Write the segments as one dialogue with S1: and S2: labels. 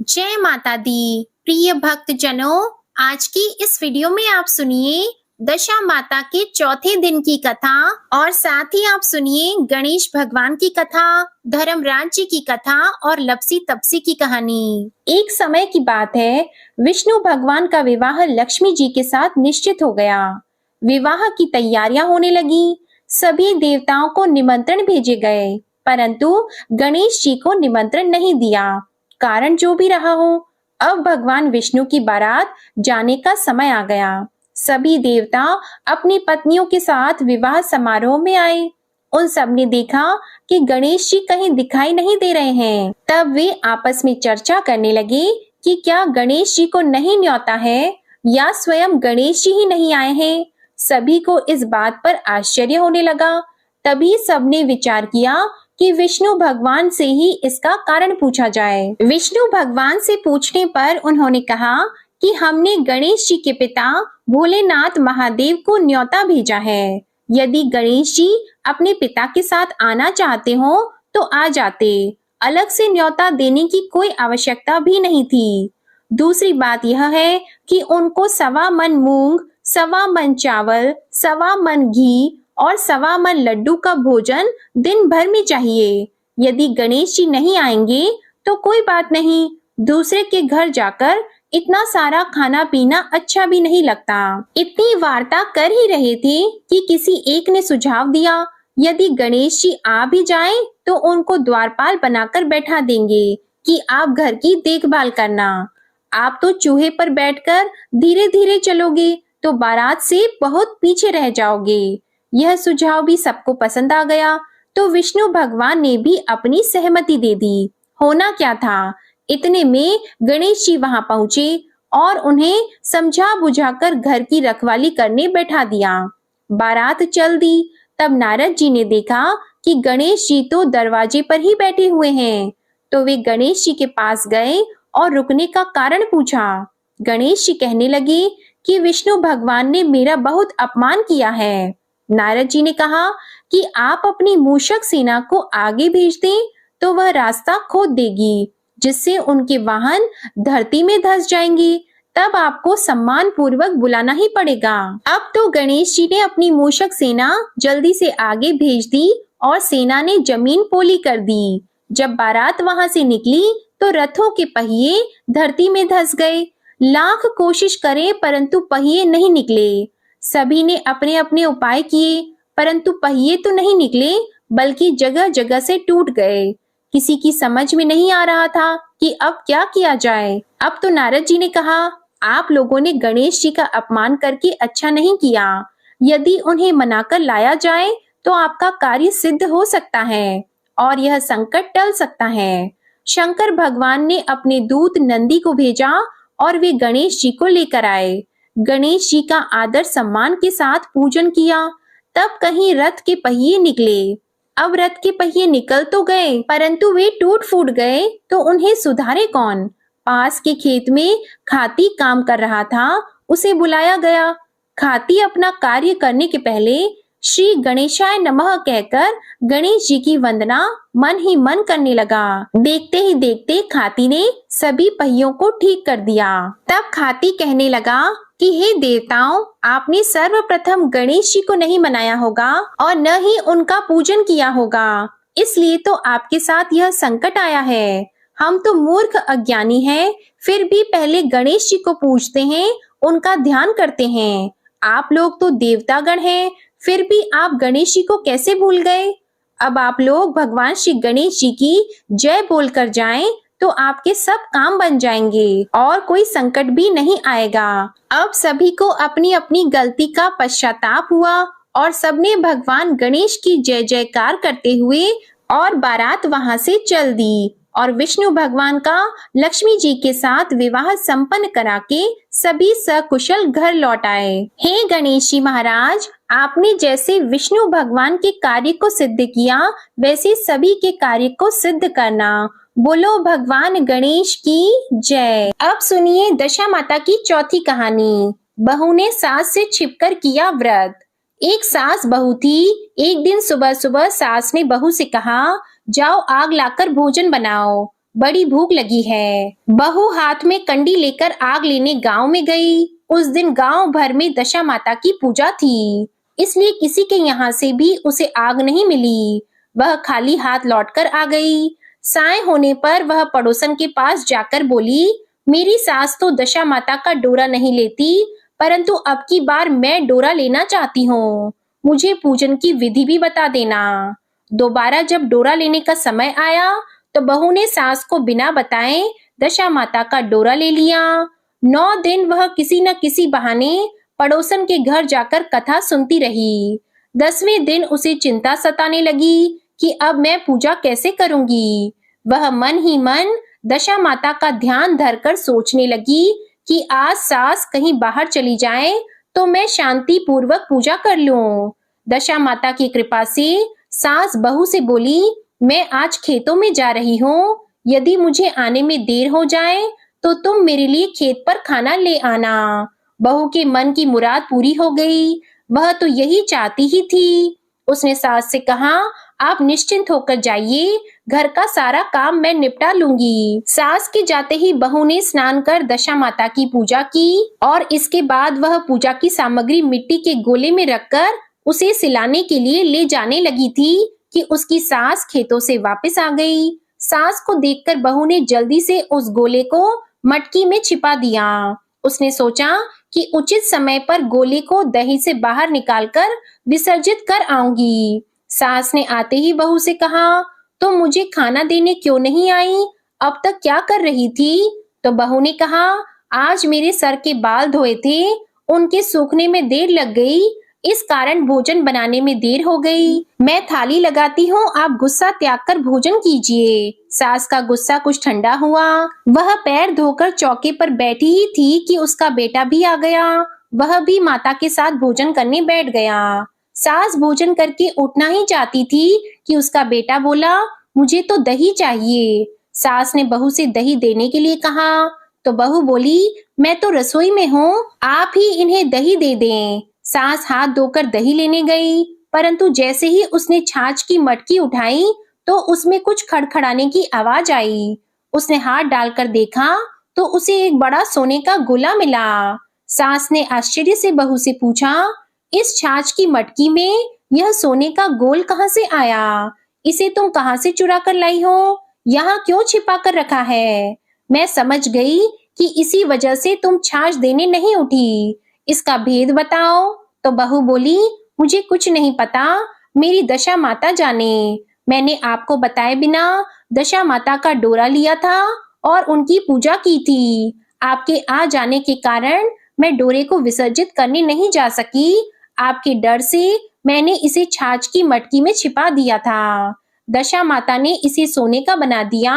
S1: जय माता दी। प्रिय भक्त जनों, आज की इस वीडियो में आप सुनिए दशा माता के चौथे दिन की कथा और साथ ही आप सुनिए गणेश भगवान की कथा, धर्मराज जी की कथा और लपसी तपसी की कहानी। एक समय की बात है, विष्णु भगवान का विवाह लक्ष्मी जी के साथ निश्चित हो गया। विवाह की तैयारियां होने लगी। सभी देवताओं को निमंत्रण भेजे गए, परंतु गणेश जी को निमंत्रण नहीं दिया। कारण जो भी रहा हो, अब भगवान विष्णु की बारात जाने का समय आ गया। सभी देवता अपनी पत्नियों के साथ विवाह समारोह में आए। उन सब ने देखा कि गणेश जी कहीं दिखाई नहीं दे रहे हैं। तब वे आपस में चर्चा करने लगे कि क्या गणेश जी को नहीं न्योता है या स्वयं गणेश जी ही नहीं आए हैं। सभी को इस बात पर आश्चर्य होने लगा। तभी सबने विचार किया कि विष्णु भगवान से ही इसका कारण पूछा जाए। विष्णु भगवान से पूछने पर उन्होंने कहा कि हमने गणेश जी के पिता भोलेनाथ महादेव को न्योता भेजा है। यदि गणेश जी अपने पिता के साथ आना चाहते हो तो आ जाते। अलग से न्योता देने की कोई आवश्यकता भी नहीं थी। दूसरी बात यह है कि उनको 1.25 मन मूंग, 1.25 मन चावल, 1.25 मन घी और 1.25 मन लड्डू का भोजन दिन भर में चाहिए। यदि गणेश जी नहीं आएंगे तो कोई बात नहीं, दूसरे के घर जाकर इतना सारा खाना पीना अच्छा भी नहीं लगता। इतनी वार्ता कर ही रहे थे कि किसी एक ने सुझाव दिया, यदि गणेश जी आ भी जाएं तो उनको द्वारपाल बनाकर बैठा देंगे कि आप घर की देखभाल करना। आप तो चूहे पर बैठकर धीरे धीरे चलोगे तो बारात से बहुत पीछे रह जाओगे। यह सुझाव भी सबको पसंद आ गया, तो विष्णु भगवान ने भी अपनी सहमति दे दी। होना क्या था, इतने में गणेश जी वहां पहुंचे और उन्हें समझा बुझाकर घर की रखवाली करने बैठा दिया। बारात चल दी। तब नारद जी ने देखा कि गणेश जी तो दरवाजे पर ही बैठे हुए हैं, तो वे गणेश जी के पास गए और रुकने का कारण पूछा। गणेश जी कहने लगे कि विष्णु भगवान ने मेरा बहुत अपमान किया है। नारद जी ने कहा कि आप अपनी मूषक सेना को आगे भेज दें तो वह रास्ता खोद देगी, जिससे उनके वाहन धरती में धंस जाएंगे। तब आपको सम्मान पूर्वक बुलाना ही पड़ेगा। अब तो गणेश जी ने अपनी मूषक सेना जल्दी से आगे भेज दी और सेना ने जमीन पोली कर दी। जब बारात वहां से निकली तो रथों के पहिए धरती में धंस गए। लाख कोशिश करें परंतु पहिए नहीं निकले। सभी ने अपने अपने उपाय किए, परंतु पहिए तो नहीं निकले, बल्कि जगह जगह से टूट गए। किसी की समझ में नहीं आ रहा था कि अब क्या किया जाए। अब तो नारद जी ने कहा, आप लोगों ने गणेश जी का अपमान करके अच्छा नहीं किया। यदि उन्हें मनाकर लाया जाए तो आपका कार्य सिद्ध हो सकता है और यह संकट टल सकता है। शंकर भगवान ने अपने दूत नंदी को भेजा और वे गणेश जी को लेकर आए। गणेश जी का आदर सम्मान के साथ पूजन किया। तब कहीं रथ के पहिए निकले। अब रथ के पहिए निकल तो गए, परंतु वे टूट फूट गए, तो उन्हें सुधारे कौन। पास के खेत में खाती काम कर रहा था, उसे बुलाया गया। खाती अपना कार्य करने के पहले श्री गणेशाय नमः कहकर गणेश जी की वंदना मन ही मन करने लगा। देखते ही देखते खाती ने सभी पहियों को ठीक कर दिया। तब खाती कहने लगा कि हे देवताओं, आपने सर्वप्रथम गणेश जी को नहीं मनाया होगा और न ही उनका पूजन किया होगा, इसलिए तो आपके साथ यह संकट आया है। हम तो मूर्ख अज्ञानी हैं, फिर भी पहले गणेश जी को पूजते हैं, उनका ध्यान करते हैं। आप लोग तो देवतागण हैं, फिर भी आप गणेश जी को कैसे भूल गए। अब आप लोग भगवान श्री गणेश जी की जय बोलकर जाएं तो आपके सब काम बन जाएंगे और कोई संकट भी नहीं आएगा। अब सभी को अपनी अपनी गलती का पश्चाताप हुआ और सबने भगवान गणेश की जय जयकार करते हुए और बारात वहां से चल दी और विष्णु भगवान का लक्ष्मी जी के साथ विवाह संपन्न करा के सभी सकुशल घर लौट आए। हे गणेश जी महाराज, आपने जैसे विष्णु भगवान के कार्य को सिद्ध किया, वैसे सभी के कार्य को सिद्ध करना। बोलो भगवान गणेश की जय। अब सुनिए दशा माता की चौथी कहानी। बहू ने सास से छिपकर किया व्रत। एक सास बहू थी। एक दिन सुबह सुबह सास ने बहू से कहा, जाओ आग लाकर भोजन बनाओ। बड़ी भूख लगी है। बहू हाथ में कंडी लेकर आग लेने गांव में गई। उस दिन गांव भर में दशा माता की पूजा थी, इसलिए किसी के यहाँ से भी उसे आग नहीं मिली। वह खाली हाथ लौटकर आ गई। साय होने पर वह पड़ोसन के पास जाकर बोली, मेरी सास तो दशा माता का डोरा नहीं लेती, परंतु अब की बार मैं डोरा लेना चाहती हूँ। मुझे पूजन की विधि भी बता देना। दोबारा जब डोरा लेने का समय आया तो बहू ने सास को बिना बताए दशा माता का डोरा ले लिया। 9 दिन वह किसी न किसी बहाने पड़ोसन के घर जाकर कथा सुनती रही। 10वें दिन उसे चिंता सताने लगी कि अब मैं पूजा कैसे करूंगी। वह मन ही मन दशा माता का ध्यान धरकर सोचने लगी कि आज सास कहीं बाहर चली जाए तो मैं शांति पूर्वक पूजा कर लूं। दशा माता की कृपा से सास बहू से बोली, मैं आज खेतों में जा रही हूँ, यदि मुझे आने में देर हो जाए तो तुम मेरे लिए खेत पर खाना ले आना। बहू के मन की मुराद पूरी हो गई। वह तो यही चाहती ही थी। उसने सास से कहा, आप निश्चिंत होकर जाइए, घर का सारा काम मैं निपटा लूंगी। सास के जाते ही बहू ने स्नान कर दशा माता की पूजा की और इसके बाद वह पूजा की सामग्री मिट्टी के गोले में रखकर उसे सिलाने के लिए ले जाने लगी थी कि उसकी सास खेतों से वापस आ गई। सास को देखकर बहू ने जल्दी से उस गोले को मटकी में छिपा दिया। उसने सोचा कि उचित समय पर गोले को दही से बाहर निकालकर विसर्जित कर आऊंगी। सास ने आते ही बहू से कहा, तुम मुझे खाना देने क्यों नहीं आई? अब तक क्या कर रही थी? तो बहू ने कहा, आज मेरे सर के बाल धोए थे, उनके सूखने में देर लग गई, इस कारण भोजन बनाने में देर हो गई। मैं थाली लगाती हूँ, आप गुस्सा त्याग कर भोजन कीजिए। सास का गुस्सा कुछ ठंडा हुआ। वह पैर धोकर चौके पर बैठी ही थी कि उसका बेटा भी आ गया। वह भी माता के साथ भोजन करने बैठ गया। सास भोजन करके उठना ही चाहती थी कि उसका बेटा बोला, मुझे तो दही चाहिए। सास ने बहू से दही देने के लिए कहा तो बहू बोली, मैं तो रसोई में हूँ, आप ही इन्हें दही दे दें। सास हाथ धोकर दही लेने गई, परंतु जैसे ही उसने छाछ की मटकी उठाई तो उसमें कुछ खड़खड़ाने की आवाज आई। उसने हाथ डालकर देखा तो उसे एक बड़ा सोने का गोला मिला। सास ने आश्चर्य से बहू से पूछा, इस छाछ की मटकी में यह सोने का गोल कहाँ से आया? इसे तुम कहाँ से चुरा कर लाई हो? यहाँ क्यों छिपा कर रखा है? मैं समझ गई कि इसी वजह से तुम छाछ देने नहीं उठी। इसका भेद बताओ। तो बहू बोली, मुझे कुछ नहीं पता, मेरी दशा माता जाने। मैंने आपको बताए बिना दशा माता का डोरा लिया था और उनकी पूजा की थी। आपके आ जाने के कारण मैं डोरे को विसर्जित करने नहीं जा सकी। आपके डर से मैंने इसे छाछ की मटकी में छिपा दिया था। दशा माता ने इसे सोने का बना दिया,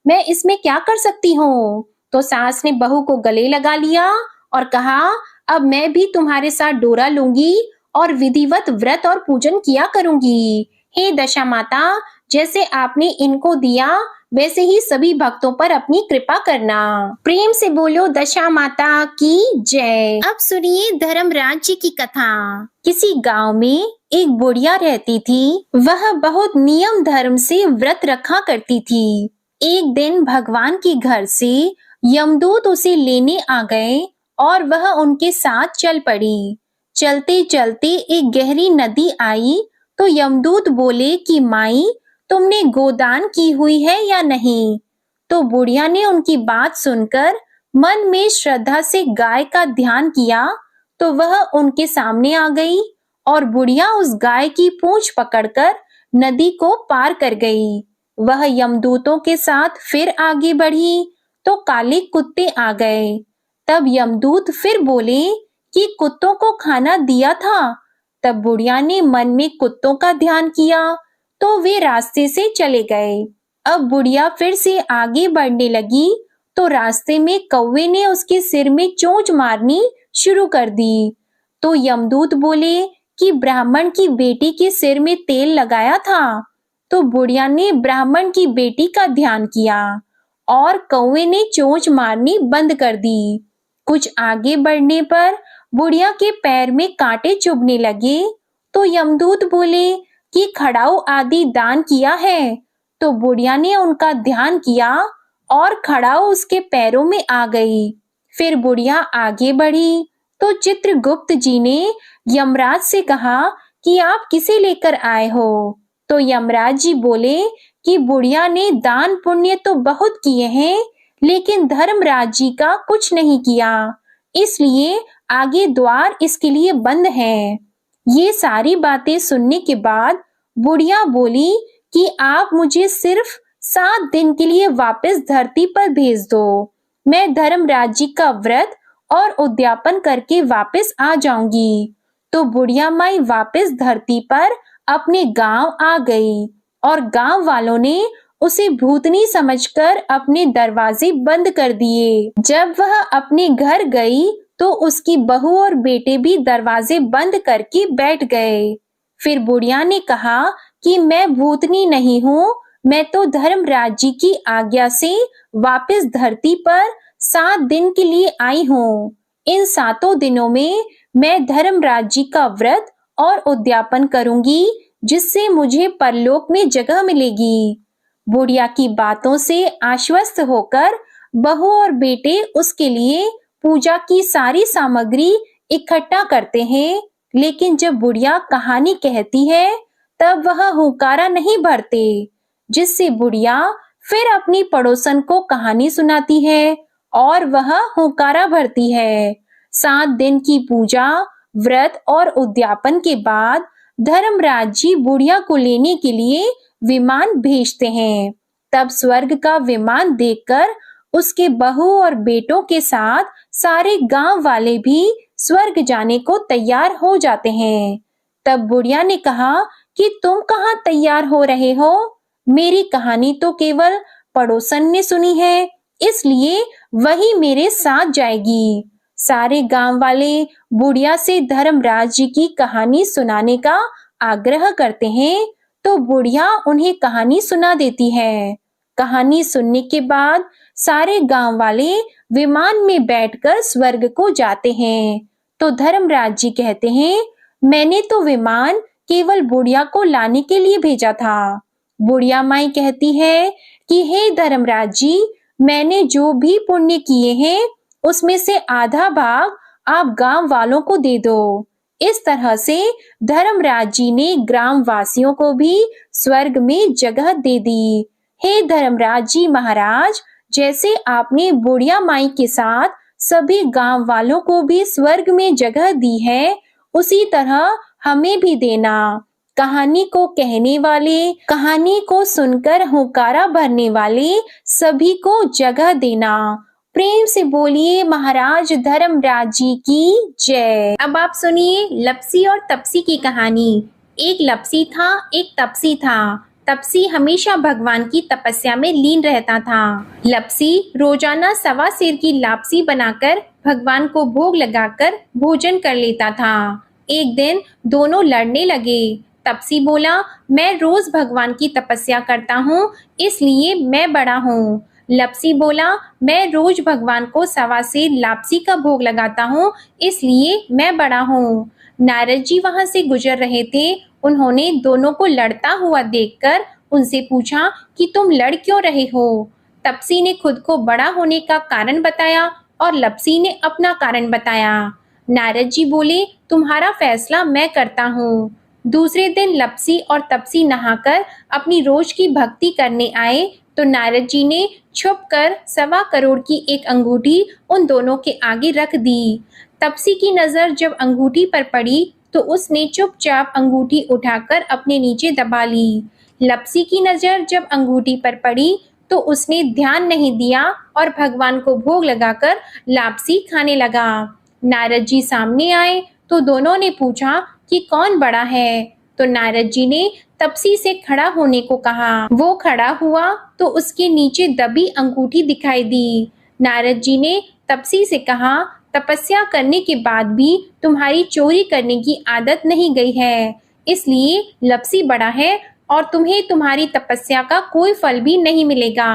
S1: मैं इसमें क्या कर सकती हूँ? तो सास ने बहू को गले लगा लिया और कहा, अब मैं भी तुम्हारे साथ डोरा लूंगी और विधिवत व्रत और पूजन किया करूंगी। हे दशा माता, जैसे आपने इनको दिया वैसे ही सभी भक्तों पर अपनी कृपा करना। प्रेम से बोलो दशा माता की जय। अब सुनिए धर्मराज जी की कथा। किसी गांव में एक बुढ़िया रहती थी। वह बहुत नियम धर्म से व्रत रखा करती थी। एक दिन भगवान के घर से यमदूत उसे लेने आ गए और वह उनके साथ चल पड़ी। चलते चलते एक गहरी नदी आई तो यमदूत बोले कि माई, तुमने गोदान की हुई है या नहीं? तो बुढ़िया ने उनकी बात सुनकर मन में श्रद्धा से गाय का ध्यान किया तो वह उनके सामने आ गई और बुढ़िया उस गाय की पूंछ पकड़कर नदी को पार कर गई। वह यमदूतों के साथ फिर आगे बढ़ी तो काले कुत्ते आ गए। तब यमदूत फिर बोले कि कुत्तों को खाना दिया था। तब बुढ़िया ने मन में कुत्तों का ध्यान किया तो वे रास्ते से चले गए। अब बुढ़िया फिर से आगे बढ़ने लगी तो रास्ते में कौवे ने उसके सिर में चोंच मारनी शुरू कर दी। तो यमदूत बोले कि ब्राह्मण की बेटी के सिर में तेल लगाया था। तो बुढ़िया ने ब्राह्मण की बेटी का ध्यान किया और कौवे ने चोंच मारनी बंद कर दी। कुछ आगे बढ़ने पर बुढ़िया के पैर में कांटे चुभने लगे तो यमदूत बोले कि खड़ाऊ आदि दान किया है। तो बुढ़िया ने उनका ध्यान किया और खड़ाऊ उसके पैरों में आ गई। फिर बुढ़िया आगे बढ़ी तो चित्रगुप्त जी ने यमराज से कहा कि आप किसे लेकर आए हो? तो यमराज जी बोले कि बुढ़िया ने दान पुण्य तो बहुत किए हैं, लेकिन धर्मराज जी का कुछ नहीं किया, इसलिए आगे द्वार इसके लिए बंद है। ये सारी बातें सुनने के बाद बुढ़िया बोली कि आप मुझे सिर्फ 7 दिन के लिए वापस धरती पर भेज दो। मैं धर्मराज जी का व्रत और उद्यापन करके वापस आ जाऊंगी। तो बुढ़िया माई वापस धरती पर अपने गांव आ गई और गांव वालों ने उसे भूतनी समझकर अपने दरवाजे बंद कर दिए। जब वह अपने घर गई तो उसकी बहू और बेटे भी दरवाजे बंद करके बैठ गए। फिर बुढ़िया ने कहा कि मैं भूतनी नहीं हूँ, मैं तो धर्मराज जी की आज्ञा से वापस धरती पर 7 दिन के लिए आई हूँ। इन 7 दिनों में मैं धर्मराज जी का व्रत और उद्यापन करूंगी, जिससे मुझे परलोक में जगह मिलेगी। बुढ़िया की बातों से आश्वस्त होकर बहू और बेटे उसके लिए पूजा की सारी सामग्री इकट्ठा करते हैं, लेकिन जब बुढ़िया कहानी कहती है तब वह हुंकारा नहीं भरते, जिससे बुढ़िया फिर अपनी पड़ोसन को कहानी सुनाती है और वह हुंकारा भरती है। 7 दिन की पूजा, व्रत और उद्यापन के बाद धर्मराज जी बुढ़िया को लेने के लिए विमान भेजते हैं। तब स्वर्ग का विमान देखकर उसके बहू और बेटों के साथ सारे गांव वाले भी स्वर्ग जाने को तैयार हो जाते हैं। तब बुढ़िया ने कहा कि तुम कहाँ तैयार हो रहे हो? मेरी कहानी तो केवल पड़ोसन ने सुनी है, इसलिए वही मेरे साथ जाएगी। सारे गांव वाले बुढ़िया से धर्मराज जी की कहानी सुनाने का आग्रह करते हैं, तो बुढ़िया उन्हें कहानी सुना देती है। कहानी सुनने के बाद सारे गांव वाले विमान में बैठकर स्वर्ग को जाते हैं। तो धर्मराज जी कहते हैं, मैंने तो विमान केवल बुढ़िया को लाने के लिए भेजा था। बुढ़िया माई कहती है कि हे धर्मराज जी, मैंने जो भी पुण्य किए हैं उसमें से आधा भाग आप गांव वालों को दे दो। इस तरह से धर्मराज जी ने ग्राम वासियों को भी स्वर्ग में जगह दे दी। हे धर्मराज जी महाराज, जैसे आपने बुढ़िया माई के साथ सभी गांव वालों को भी स्वर्ग में जगह दी है, उसी तरह हमें भी देना। कहानी को कहने वाले, कहानी को सुनकर हुंकारा भरने वाले सभी को जगह देना। प्रेम से बोलिए महाराज धर्मराज जी की जय। अब आप सुनिए लपसी और तपसी की कहानी। एक लपसी था, एक तपसी था। तपसी हमेशा भगवान की तपस्या में लीन रहता था। लपसी रोजाना 1.25 सेर की लापसी बनाकर भगवान को भोग लगाकर भोजन कर लेता था। एक दिन दोनों लड़ने लगे। तपसी बोला, मैं रोज भगवान की तपस्या करता हूँ, इसलिए मैं बड़ा हूँ। लपसी बोला, मैं रोज भगवान को 1.25 सेर लापसी का भोग लगाता हूँ, इसलिए मैं बड़ा हूँ। नारद जी वहां से गुजर रहे थे। उन्होंने दोनों को लड़ता हुआ देखकर उनसे पूछा कि तुम लड़ क्यों रहे हो? तपसी ने खुद को बड़ा होने का कारण बताया और लपसी ने अपना कारण बताया। नारद जी बोले, तुम्हारा फैसला मैं करता हूँ। दूसरे दिन लपसी और तपसी नहाकर अपनी रोज की भक्ति करने आए तो नारद जी ने छुपकर 1.25 करोड़ की एक अंगूठी उन दोनों के आगे रख दी। तपसी की नजर जब अंगूठी पर पड़ी तो उसने चुपचाप अंगूठी उठाकर अपने नीचे दबा ली। लपसी की नजर जब अंगूठी पर पड़ी तो उसने ध्यान नहीं दिया और भगवान को भोग लगाकर लापसी खाने लगा। नारद जी सामने आए तो दोनों ने पूछा कि कौन बड़ा है? तो नारद जी ने तपसी से खड़ा होने को कहा। वो खड़ा हुआ तो उसके नीचे दबी अंगूठी दिखाई दी। नारद जी ने तपसी से कहा, तपस्या करने के बाद भी तुम्हारी चोरी करने की आदत नहीं गई है, इसलिए लपसी बड़ा है और तुम्हें तुम्हारी तपस्या का कोई फल भी नहीं मिलेगा।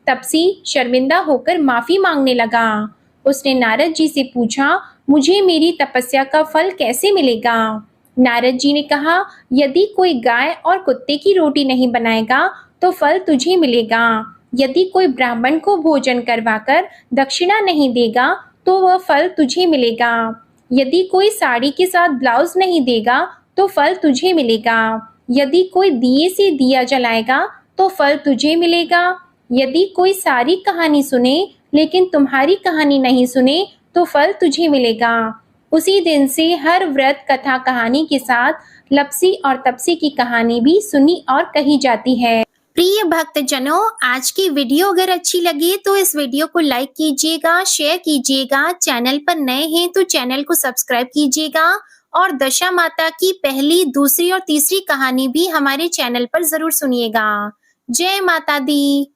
S1: तपसी शर्मिंदा होकर माफी मांगने लगा। उसने नारद जी से पूछा, मुझे मेरी तपस्या का फल कैसे मिलेगा? नारद जी ने कहा, यदि कोई गाय और कुत्ते की रोटी नहीं बनाएगा तो फल तुझे मिलेगा। यदि कोई ब्राह्मण को भोजन करवाकर दक्षिणा नहीं देगा तो वह फल तुझे मिलेगा। यदि कोई साड़ी के साथ ब्लाउज नहीं देगा तो फल तुझे मिलेगा। यदि कोई दिए से दिया जलाएगा तो फल तुझे मिलेगा। यदि कोई सारी कहानी सुने लेकिन तुम्हारी कहानी नहीं सुने तो फल तुझे मिलेगा। उसी दिन से हर व्रत कथा कहानी के साथ लपसी और तपसी की कहानी भी सुनी और कही जाती है। प्रिय भक्तजनों, आज की वीडियो अगर अच्छी लगी तो इस वीडियो को लाइक कीजिएगा, शेयर कीजिएगा। चैनल पर नए हैं तो चैनल को सब्सक्राइब कीजिएगा और दशा माता की पहली, दूसरी और तीसरी कहानी भी हमारे चैनल पर जरूर सुनिएगा। जय माता दी।